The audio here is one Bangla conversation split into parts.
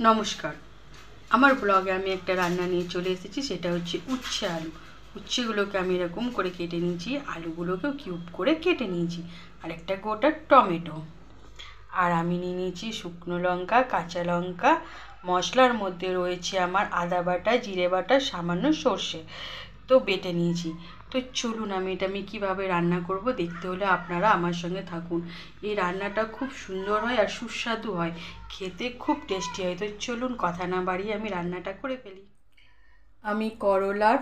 নমস্কার। আমার ব্লগে আমি একটা রান্না নিয়ে চলে এসেছি, সেটা হচ্ছে উচ্ছে আলু। উচ্ছেগুলোকে আমি এরকম করে কেটে নিয়েছি, আলুগুলোকেও কিউব করে কেটে নিয়েছি, আর একটা গোটা টমেটো। আর আমি নিয়ে নিয়েছি শুকনো লঙ্কা, কাঁচা লঙ্কা। মশলার মধ্যে রয়েছে আমার আদা বাটা, জিরে বাটা, সামান্য সর্ষে তো বেটে নিয়েছি। তো চলুন আমি কীভাবে রান্না করব দেখতে হলে আপনারা আমার সঙ্গে থাকুন। এই রান্নাটা খুব সুন্দর হয় আর সুস্বাদু হয়, খেতে খুব টেস্টি হয়। তো চলুন কথা না বাড়িয়ে আমি রান্নাটা করে ফেলি। আমি করলার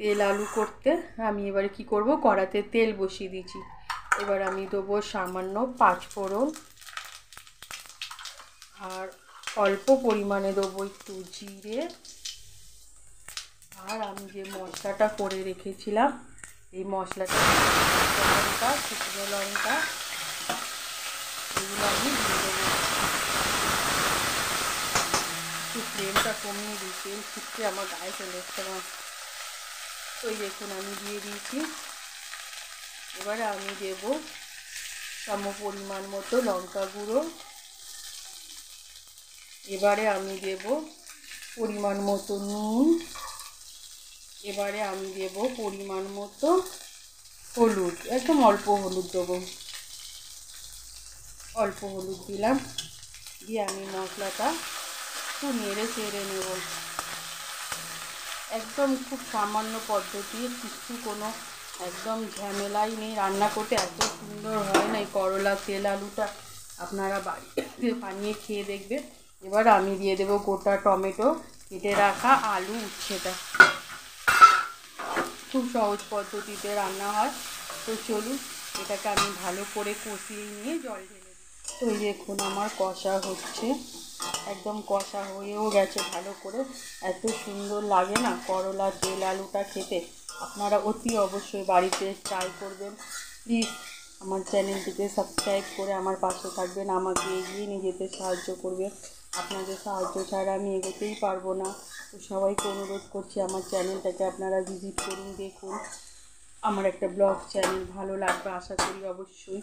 তেল আলু করতে আমি এবারে কি করব, কড়াতে তেল বসিয়ে দিয়েছি। এবার আমি দেবো সামান্য 5 ফোড়ন, আর অল্প পরিমাণে দেবো একটু জিরে, আর আমি যে মশলাটা করে রেখেছিলাম এই মশলাটা, লঙ্কা, শুকনো লঙ্কা, এগুলো আমি দিয়ে দেবো। একটু ফ্লেমটা কমিয়ে দিই, তেল ছুটতে আমার গায়ে চলে এসছে না। তো দেখুন আমি দিয়ে দিয়েছি। এবারে আমি দেব সম পরিমাণ মতো লঙ্কা গুঁড়ো। এবারে আমি দেব পরিমাণ মতো নুন। এবারে আমি দেব পরিমাণ মতো হলুদ, একদম অল্প হলুদ দেবো, অল্প হলুদ দিলাম। দিয়ে আমি মশলাটা একটু নেড়ে চেড়ে নেব। একদম খুব সামান্য পদ্ধতি, কিছু কোনো একদম ঝামেলাই নেই, রান্না করতে এত সুন্দর হয় না এই করলা তেল আলুটা, আপনারা বাড়িতে বানিয়ে খেয়ে দেখবেন। এবার আমি দিয়ে দেবো গোটা টমেটো, কেটে রাখা আলু, উচ্ছেটা। খুব সহজ পদ্ধতিতে রান্না হয়। তো চলুন এটাকে আমি ভালো করে কষিয়ে নিয়ে জল ঢেলে দিই। তো দেখুন আমার কষা হচ্ছে, একদম কষা হয়েও গেছে ভালো করে। এত সুন্দর লাগে না করলা তেল আলুটা খেতে। আপনারা অতি অবশ্যই বাড়িতে ট্রাই করবেন। প্লিজ আমার চ্যানেলটিকে সাবস্ক্রাইব করে আমার পাশে থাকবেন, আমাকে এগিয়ে নিয়ে যেতে সাহায্য করবেন। আপনাদের সাহায্য ছাড়া আমি এগোতেই পারবো না। তো সবাইকে অনুরোধ করছি আমার চ্যানেলটাকে আপনারা ভিজিট করুন, দেখুন। আমার একটা ব্লগ চ্যানেল, ভালো লাগবে আশা করি অবশ্যই।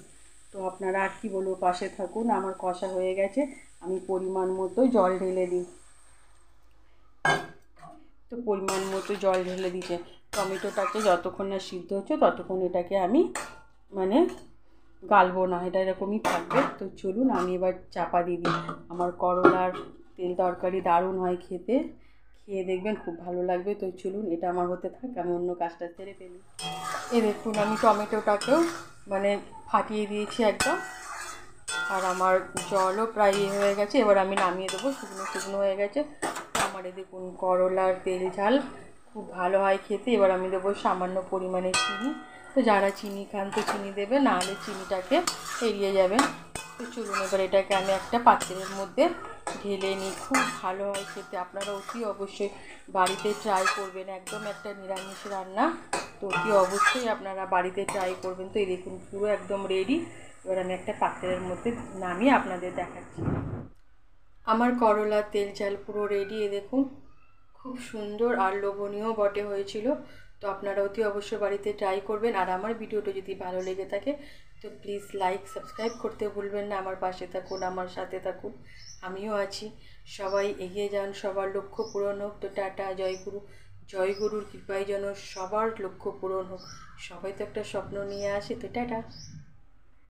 তো আপনারা আর কি বলবো, পাশে থাকুন। আমার কষা হয়ে গেছে, আমি পরিমাণ মতো জল ঢেলে দিই। তো পরিমাণ মতো জল ঢেলে দিয়েছে। টমেটোটাকে যতক্ষণ না সিদ্ধ হচ্ছে ততক্ষণ এটাকে আমি গালবো না, এটা এরকমই থাকবে। তো চলুন আমি এবার চাপা দিয়ে দিই। আমার করলার তেল তরকারি দারুণ হয় খেতে, খেয়ে দেখবেন খুব ভালো লাগবে। তো চলুন এটা আমার হতে থাক, আমি অন্য কাজটা সেরে ফেলি। দেখুন আমি টমেটোটাকেও ফাটিয়ে দিয়েছি একদম, আর আমার জলও প্রায় হয়ে গেছে। এবার আমি নামিয়ে দেবো, শুকনো শুকনো হয়ে গেছে। আমার দেখুন করলার তেল ঝাল খুব ভালো হয় খেতে। এবার আমি দেবো সামান্য পরিমাণে চিনি। তো যারা চিনি খান তো চিনি দেবে, নাহলে চিনিটাকে এড়িয়ে যাবেন। তো চলুন এবার এটাকে আমি একটা পাত্রের মধ্যে ঢেলে নিই। খুব ভালো হয় খেতে, আপনারা অতি অবশ্যই বাড়িতে ট্রাই করবেন। একদম একটা নিরামিষ রান্না, তো অতি অবশ্যই আপনারা বাড়িতে ট্রাই করবেন। তো এই দেখুন পুরো একদম রেডি। এবার আমি একটা পাত্রের মধ্যে নামিয়ে আপনাদের দেখাচ্ছি। আমার করলার তেল ঝাল পুরো রেডি। দেখুন খুব সুন্দর আর লোভনীয় বটে হয়েছিল। তো আপনারা অতি অবশ্যই বাড়িতে ট্রাই করবেন। আর আমার ভিডিওটা যদি ভালো লেগে থাকে তো প্লিজ লাইক সাবস্ক্রাইব করতে ভুলবেন না। আমার পাশে থাকুন, আমার সাথে থাকুন, আমিও আছি। সবাই এগিয়ে যান, সবার লক্ষ্য পূরণ হোক। তো টাটা, জয়গুরু। জয়গুরুর কৃপায় যেন সবার লক্ষ্য পূরণ হোক। সবাই তো একটা স্বপ্ন নিয়ে আসে। তো টাটা।